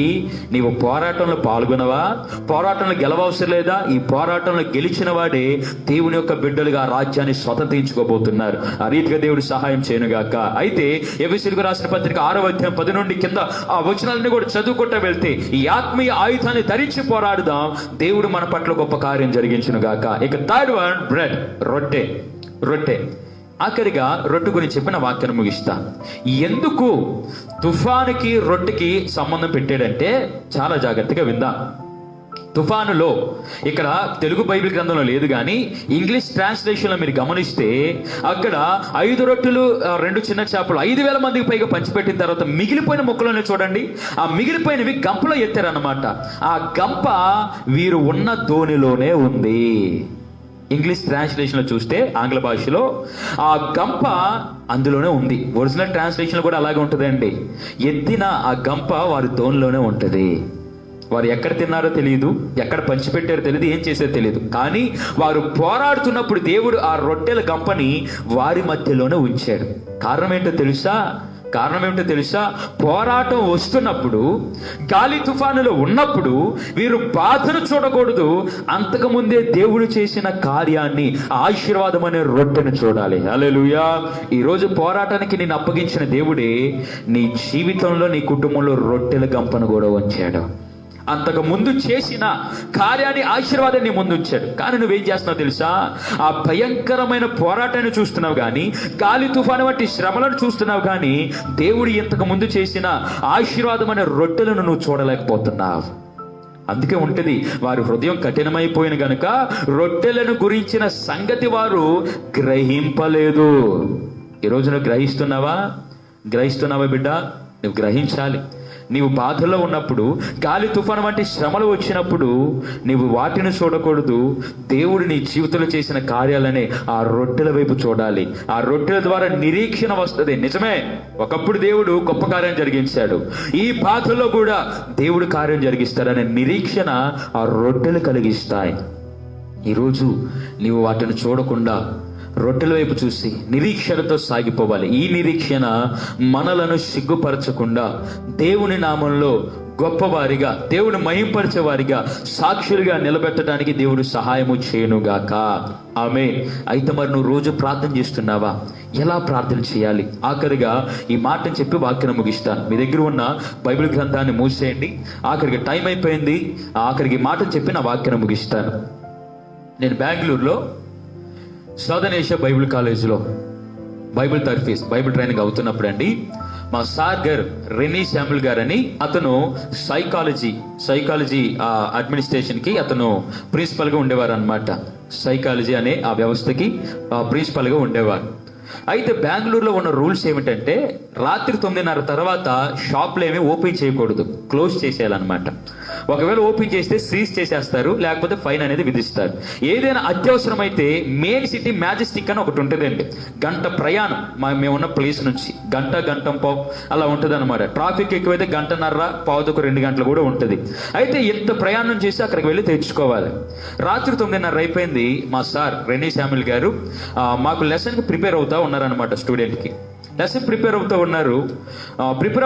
నీవు పోరాటంలో పాల్గొనవా? పోరాటంలో గెలవవసరం లేదా? ఈ పోరాటంలో గెలిచిన వాడే దేవుని యొక్క బిడ్డలుగా రాజ్యాన్ని స్వతంత్రించుకోబోతున్నారు. ఆ రీతిగా దేవుడు సహాయం చేయనుగాక. అయితే ఎఫెసీయులకు రాసిన పత్రిక 6వ అధ్యాయం 10 నుండి కింద ఆ వచనాలన్నీ కూడా చదువుకుంటూ వెళ్తే ఈ ఆత్మీయ ఆయుధాన్ని ధరించి పోరాడుదాం, దేవుడు మన పట్ల గొప్ప కార్యం జరిగించునుగాక. ఇక 3rd వన్, బ్రెడ్, రొట్టె. ఆఖరిగా రొట్టె గురించి చెప్పిన వాక్యాన్ని ముగిస్తా. ఎందుకు తుఫానుకి రొట్టెకి సంబంధం పెట్టాడంటే చాలా జాగ్రత్తగా విందాం. తుఫానులో, ఇక్కడ తెలుగు బైబిల్ గ్రంథంలో లేదు కానీ ఇంగ్లీష్ ట్రాన్స్లేషన్లో మీరు గమనిస్తే అక్కడ 5 రొట్టెలు 2 చిన్న చేపలు 5,000 మందికి పైగా పంచిపెట్టిన తర్వాత మిగిలిపోయిన మొక్కలోనే చూడండి, ఆ మిగిలిపోయినవి గంపలో ఎత్తారన్నమాట. ఆ గంప వీరు ఉన్న దోణిలోనే ఉంది. ఇంగ్లీష్ ట్రాన్స్లేషన్లో చూస్తే ఆంగ్ల భాషలో ఆ గంప అందులోనే ఉంది. ఒరిజినల్ ట్రాన్స్లేషన్లో కూడా అలాగే ఉంటుందండి. ఎత్తిన ఆ గంప వారి దోణిలోనే ఉంటుంది. వారు ఎక్కడ తిన్నారో తెలియదు, ఎక్కడ పంచిపెట్టారో తెలియదు, ఏం చేశారో తెలియదు. కానీ వారు పోరాడుతున్నప్పుడు దేవుడు ఆ రొట్టెల గంపని వారి మధ్యలోనే ఉంచాడు. కారణం ఏమిటో తెలుసా? పోరాటం వస్తున్నప్పుడు, గాలి తుఫానులో ఉన్నప్పుడు వీరు బాధను చూడకూడదు, అంతకుముందే దేవుడు చేసిన కార్యాన్ని, ఆశీర్వాదం అనే రొట్టెను చూడాలి. హల్లెలూయా. ఈరోజు పోరాటానికి నేను అప్పగించిన దేవుడే నీ జీవితంలో, నీ కుటుంబంలో రొట్టెల గంపను కూడా ఉంచాడు. అంతకు ముందు చేసిన కార్యాన్ని, ఆశీర్వాదాన్ని ముందు ఉంచాడు. కానీ నువ్వేం చేస్తున్నావు తెలుసా? ఆ భయంకరమైన పోరాటాన్ని చూస్తున్నావు కానీ, గాలి తుఫాను వంటి శ్రమలను చూస్తున్నావు కానీ, దేవుడు ఇంతకు ముందు చేసిన ఆశీర్వాదం అనే రొట్టెలను నువ్వు చూడలేకపోతున్నావు. అందుకే ఉంటుంది, వారి హృదయం కఠినమైపోయిన గనుక రొట్టెలను గురించిన సంగతి వారు గ్రహింపలేదు. ఈరోజు నువ్వు గ్రహిస్తున్నావా బిడ్డ? నువ్వు గ్రహించాలి. నీవు బాధలో ఉన్నప్పుడు, గాలి తుఫాను వంటి శ్రమలు వచ్చినప్పుడు నీవు వాటిని చూడకూడదు, దేవుడు నీ జీవితంలో చేసిన కార్యాలనే ఆ రొట్టెల వైపు చూడాలి. ఆ రొట్టెల ద్వారా నిరీక్షణ వస్తుంది. నిజమే, ఒకప్పుడు దేవుడు గొప్ప కార్యం జరిగించాడు, ఈ బాధల్లో కూడా దేవుడు కార్యం జరిగిస్తాడనే నిరీక్షణ ఆ రొట్టెలు కలిగిస్తాయి. ఈరోజు నీవు వాటిని చూడకుండా రొట్టెల వైపు చూసి నిరీక్షణతో సాగిపోవాలి. ఈ నిరీక్షణ మనలను సిగ్గుపరచకుండా దేవుని నామంలో గొప్పవారిగా, దేవుని మహింపరిచే వారిగా, సాక్షులుగా నిలబెట్టడానికి దేవుడు సహాయము చేయనుగాక. ఆమేన్. అయితే మరి నువ్వు రోజు ప్రార్థన చేస్తున్నావా? ఎలా ప్రార్థన చేయాలి? ఆఖరిగా ఈ మాటను చెప్పి వాక్యం ముగిస్తాను. మీ దగ్గర ఉన్న బైబిల్ గ్రంథాన్ని మూసేయండి. ఆఖరికి టైం అయిపోయింది. ఆఖరికి మాటను చెప్పి నా వాక్యం ముగిస్తాను. నేను బెంగళూరులో సౌదర్న్ ఏషియా బైబిల్ కాలేజీలో బైబిల్ తర్ఫీస్, బైబిల్ ట్రైనింగ్ అవుతున్నప్పుడు అండి, మా సార్ గారు రెనీ శామ్యుల్ గారు అని, అతను సైకాలజీ అడ్మినిస్ట్రేషన్ కి అతను ప్రిన్సిపల్ గా ఉండేవారు అనమాట. సైకాలజీ అనే ఆ వ్యవస్థకి ప్రిన్సిపల్ గా ఉండేవారు. అయితే బెంగళూరులో ఉన్న రూల్స్ ఏమిటంటే రాత్రి 9:30 తర్వాత షాప్లు ఏమీ ఓపెన్ చేయకూడదు, క్లోజ్ చేసేయాలన్నమాట. ఒకవేళ ఓపెన్ చేస్తే సీజ్ చేసేస్తారు, లేకపోతే ఫైన్ అనేది విధిస్తారు. ఏదైనా అత్యవసరమైతే మెయిన్ సిటీ మ్యాజెస్టిక్ అని ఒకటి ఉంటుందండి, గంట ప్రయాణం మేమున్న ప్లేస్ నుంచి గంట పావు అలా ఉంటుంది అనమాట. ట్రాఫిక్ ఎక్కువైతే 1:30 పావుతో 2 గంటలు కూడా ఉంటుంది. అయితే ఇంత ప్రయాణం చేసి అక్కడికి వెళ్ళి తెచ్చుకోవాలి. రాత్రి 9:30 అయిపోయింది. మా సార్ రెనీ శామ్యుల్ గారు మాకు లెసన్కి ప్రిపేర్ అవుతా ఉన్నారనమాట. స్టూడెంట్కి లెసన్ ప్రిపేర్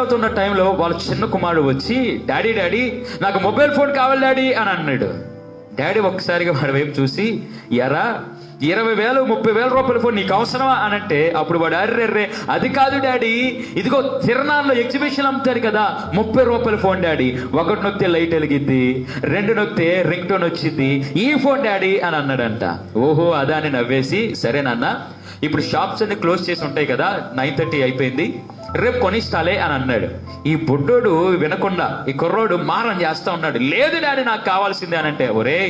అవుతున్న టైంలో వాళ్ళ చిన్న కుమారుడు వచ్చి, డాడీ నాకు మొబైల్ ఫోన్ కావాలి డాడీ అని అన్నాడు. డాడీ ఒక్కసారిగా వాడి వైపు చూసి, ఎరా 20,000 30,000 రూపాయల ఫోన్ నీకు అవసరమా అని అంటే, అప్పుడు వాడు అర్రెర్రే అది కాదు డాడీ, ఇదిగో తిరణాల్లో ఎగ్జిబిషన్ అమ్ముతారు కదా 30 రూపాయల ఫోన్ డాడీ, 1 నొక్కితే లైట్ వెలిగిద్ది, 2 నొక్కితే రింగ్ టోన్ వచ్చింది, ఈ ఫోన్ డాడీ అని అన్నాడంట. ఓహో అదా అని నవ్వేసి, సరేనన్నా ఇప్పుడు షాప్స్ అన్ని క్లోజ్ చేసి ఉంటాయి కదా, 9:30 అయిపోయింది, రేపు కొనిస్తాలే అని అన్నాడు. ఈ బుడ్డోడు వినకుండా ఈ కుర్రోడు మారం చేస్తా ఉన్నాడు. లేదు డాడీ నాకు కావాల్సిందే అని అంటే, ఒరే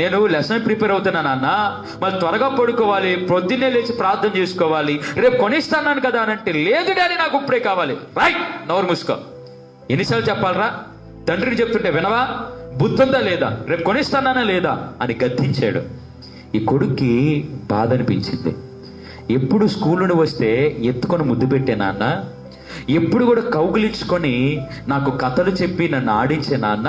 నేను లెసన్ ప్రిపేర్ అవుతున్నాను అన్న, మరి త్వరగా పడుకోవాలి, పొద్దున్నే లేచి ప్రార్థన చేసుకోవాలి, రేపు కొనిస్తాను కదా అని అంటే, లేదు డాడీ నాకు ఇప్పుడే కావాలి. రైట్, నోరు మూసుకో. ఎన్నిసార్లు చెప్పాలరా? తండ్రిని చెప్తుంటే వినవా? బుద్ధుందా లేదా? రేపు కొనిస్తానా లేదా అని గద్దించాడు. ఈ కొడుక్కి బాధ అనిపించింది. ఎప్పుడు స్కూల్ నుండి వస్తే ఎత్తుకొని ముద్దు పెట్టే నాన్న, ఎప్పుడు కూడా కౌగులించుకొని నాకు కథలు చెప్పి నన్ను ఆడించే నాన్న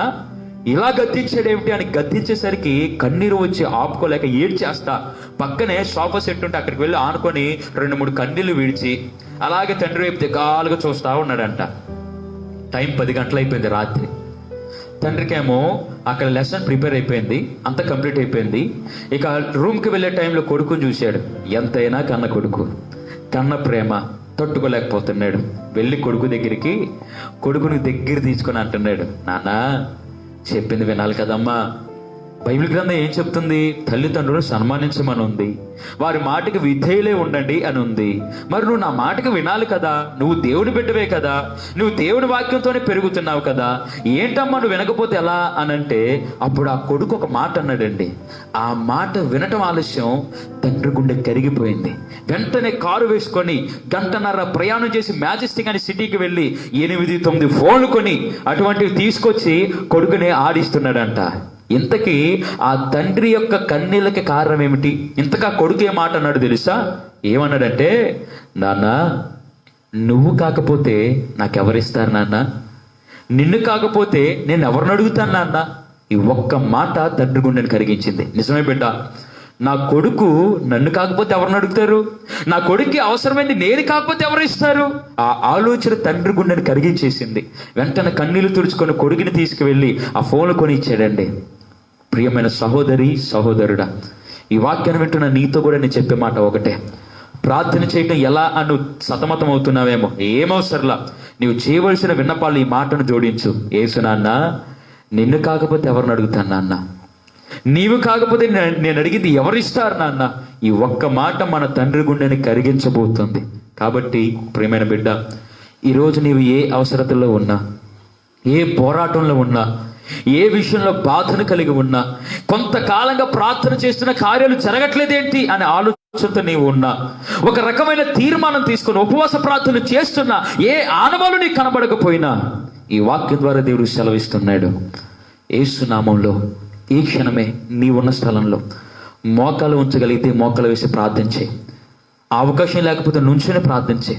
ఇలా గద్దించాడేమిటి అని గద్దించేసరికి కన్నీరు వచ్చి ఆపుకోలేక ఏడ్చేస్తా పక్కనే సోఫా సెట్ ఉంటే అక్కడికి వెళ్ళి ఆనుకొని 2-3 కన్నీళ్లు విడిచి అలాగే తండ్రి వైపు దిగాలుగా చూస్తా ఉన్నాడంట. టైం 10 గంటలు అయిపోయింది రాత్రి. తండ్రికేమో అక్కడ లెసన్ ప్రిపేర్ అయిపోయింది, అంత కంప్లీట్ అయిపోయింది. ఇక రూమ్కి వెళ్ళే టైంలో కొడుకుని చూశాడు. ఎంతైనా కన్న కొడుకు, కన్న ప్రేమ తట్టుకోలేకపోతున్నాడు. వెళ్ళి కొడుకు దగ్గరికి, కొడుకుని దగ్గర తీసుకొని అంటున్నాడు, నాన్న చెప్పింది వినాలి కదమ్మా, బైబిల్ గ్రంథం ఏం చెప్తుంది? తల్లిదండ్రులు సన్మానించమని ఉంది, వారి మాటకి విధేయులే ఉండండి అని ఉంది. మరి నువ్వు నా మాటకి వినాలి కదా, నువ్వు దేవుని బిడ్డవే కదా, నువ్వు దేవుని వాక్యంతోనే పెరుగుతున్నావు కదా, ఏంటమ్మా నువ్వు వినకపోతే ఎలా అనంటే, అప్పుడు ఆ కొడుకు ఒక మాట అన్నాడండి. ఆ మాట వినటం ఆలస్యం, తండ్రి గుండె కరిగిపోయింది. వెంటనే కారు వేసుకొని 1:30 ప్రయాణం చేసి మ్యాజెస్టిక్ అనే సిటీకి వెళ్ళి 8-9 ఫోన్లు కొని అటువంటివి తీసుకొచ్చి కొడుకుని ఆడిస్తున్నాడంట. ఇంతకీ ఆ తండ్రి యొక్క కన్నీళ్ళకి కారణం ఏమిటి? ఇంతకా కొడుకు ఏ మాట అన్నాడు తెలుసా? ఏమన్నాడంటే, నాన్న నువ్వు కాకపోతే నాకెవరిస్తారు నాన్న, నిన్ను కాకపోతే నేను ఎవరిని అడుగుతాను నాన్న. ఈ ఒక్క మాట తండ్రి గుండెని కరిగించింది. నిజమే బిడ్డ, నా కొడుకు నన్ను కాకపోతే ఎవరిని అడుగుతారు, నా కొడుక్కి అవసరమైంది నేను కాకపోతే ఎవరు ఇస్తారు? ఆ ఆలోచన తండ్రి గుండెని కరిగించేసింది. వెంటనే కన్నీళ్లు తుడుచుకొని కొడుకుని తీసుకువెళ్ళి ఆ ఫోన్లు కొని ఇచ్చాడండి. ప్రియమైన సహోదరి సహోదరుడా, ఈ వాక్యాన్ని వింటున్న నీతో కూడా నేను చెప్పే మాట ఒకటే, ప్రార్థన చేయటం ఎలా అను సతమతం అవుతున్నావేమో, ఏమవసరంలా, నీవు చేయవలసిన విన్నపాలు ఈ మాటను జోడించు. యేసు నాన్న నిన్ను కాకపోతే ఎవరిని అడుగుతాను నాన్న, నీవు కాకపోతే నేను అడిగింది ఎవరిస్తారు నాన్న. ఈ ఒక్క మాట మన తండ్రి గుండెని కరిగించబోతుంది. కాబట్టి ప్రియమైన బిడ్డ, ఈరోజు నీవు ఏ అవసరతలో ఉన్నా, ఏ పోరాటంలో ఉన్నా, ఏ విషయంలో బాధను కలిగి ఉన్నా, కొంతకాలంగా ప్రార్థన చేస్తున్న కార్యాలు జరగట్లేదేంటి అనే ఆలోచనతో నీవు ఉన్నా, ఒక రకమైన తీర్మానం తీసుకొని ఉపవాస ప్రార్థన చేస్తున్నా, ఏ ఆనవాలు నీకు కనబడకపోయినా, ఈ వాక్యం ద్వారా దేవుడు సెలవిస్తున్నాడు. యేసు నామంలో ఈ క్షణమే నీ ఉన్న స్థలంలో మోకాలు ఉంచగలిగితే మోకాలు వేసి ప్రార్థించే, అవకాశం లేకపోతే నుంచుని ప్రార్థించే,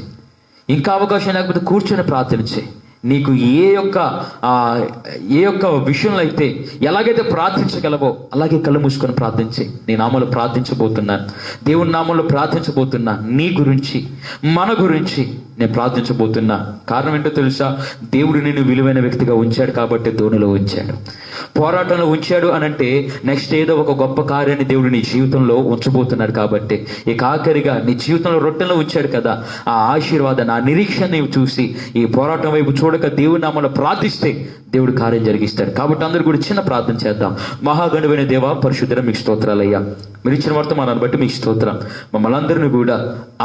ఇంకా అవకాశం లేకపోతే కూర్చొని ప్రార్థించే. నీకు ఏ యొక్క విషయంలో అయితే ఎలాగైతే ప్రార్థించగలవో అలాగే కళ్ళు మూసుకొని ప్రార్థించే. నీ నామంలో ప్రార్థించబోతున్నాను, దేవుని నామంలో ప్రార్థించబోతున్నా. నీ గురించి, మన గురించి నేను ప్రార్థించబోతున్నా. కారణం ఏంటో తెలుసా? దేవుడు నిన్ను విలువైన వ్యక్తిగా ఉంచాడు కాబట్టి ధోనిలో ఉంచాడు, పోరాటంలో ఉంచాడు అనంటే నెక్స్ట్ ఏదో ఒక గొప్ప కార్యాన్ని దేవుడు నీ జీవితంలో ఉంచబోతున్నాడు. కాబట్టి ఇక ఆఖరిగా నీ జీవితంలో రొట్టెలో ఉంచాడు కదా, ఆ ఆశీర్వాదాన్ని, ఆ నిరీక్షణ నీవు చూసి ఈ పోరాటం వైపు చూడక దేవుని నామములో ప్రార్థిస్తే దేవుడు కార్యం జరిగిస్తాడు. కాబట్టి అందరూ కూడా చిన్న ప్రార్థన చేద్దాం. మహాగణుడైన దేవా, పరిశుద్ధుడా, మీకు స్తోత్రాలయ్యా. మీరు ఇచ్చిన వర్తమానాన్ని బట్టి మీకు స్తోత్రం. మమ్మల్ని అందరినీ కూడా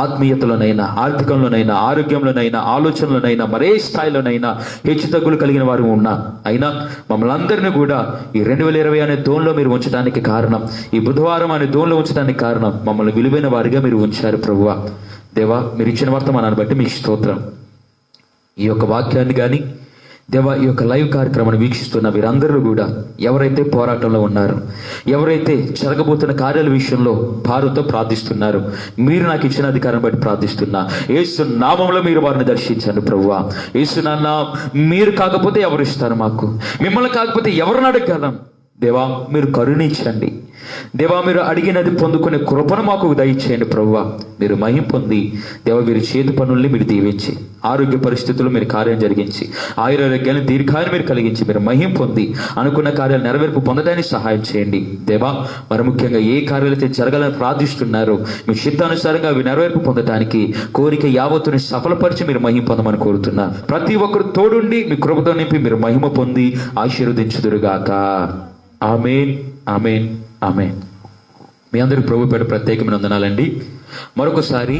ఆత్మీయతలోనైనా, ఆర్థికంలోనైనా, ఆరోగ్యంలోనైనా, ఆలోచనలోనైనా, మరే స్థాయిలోనైనా హెచ్చుతగ్గులు కలిగిన వారు ఉన్నా, అయినా మమ్మల్ని అందరినీ కూడా ఈ 2020 అనే దోన్లో మీరు ఉంచడానికి కారణం, ఈ బుధవారం అనే దోన్లో ఉంచడానికి కారణం, మమ్మల్ని విలువైన వారిగా మీరు ఉంచారు ప్రభువా. దేవా, మీరు ఇచ్చిన వర్తమానాన్ని బట్టి మీకు స్తోత్రం. ఈ యొక్క వాక్యాన్ని కానీ దేవా, ఈ యొక్క లైవ్ కార్యక్రమాన్ని వీక్షిస్తున్న వీరందరూ కూడా ఎవరైతే పోరాటంలో ఉన్నారు, ఎవరైతే జరగబోతున్న కార్యాల విషయంలో భారంతో ప్రార్థిస్తున్నారు, మీరు నాకు ఇచ్చిన అధికారం బట్టి ప్రార్థిస్తున్నా. యేసు నామములో మీరు వారిని దర్శించండి ప్రభువా. యేసు నాన్న, మీరు కాకపోతే ఎవరు ఇస్తారు మాకు? మిమ్మల్ని కాకపోతే ఎవరిని అడగలం? దేవా, మీరు కరుణించండి. దేవా, మీరు అడిగినది పొందుకునే కృపను మాకు దయచేయండి ప్రభువా. మీరు మహిమ పొంది దేవా, వీరి చేతి పనుల్ని మీరు దీవించి, ఆరోగ్య పరిస్థితుల్లో మీరు కార్యం జరిగించి, ఆయురారోగ్యాన్ని దీర్ఘాన్ని మీరు కలిగించి, మీరు మహిమ పొంది అనుకున్న కార్యాలు నెరవేర్పు పొందడానికి సహాయం చేయండి దేవా. మరి ముఖ్యంగా ఏ కార్యాలైతే జరగాలని ప్రార్థిస్తున్నారో మీ చిత్తానుసారంగా అవి నెరవేర్పు పొందడానికి కోరిక యావత్తుని సఫలపరిచి మీరు మహిమ పొందమని కోరుతున్నా. ప్రతి ఒక్కరు తోడుండి మీ కృపతో నింపి మీరు మహిమ పొంది ఆశీర్వదించుదురుగాక. ఆమేన్, ఆమేన్, ఆమేన్. మీ అందరికి ప్రభు పేట ప్రత్యేకమైన వందనాలండి. మరొకసారి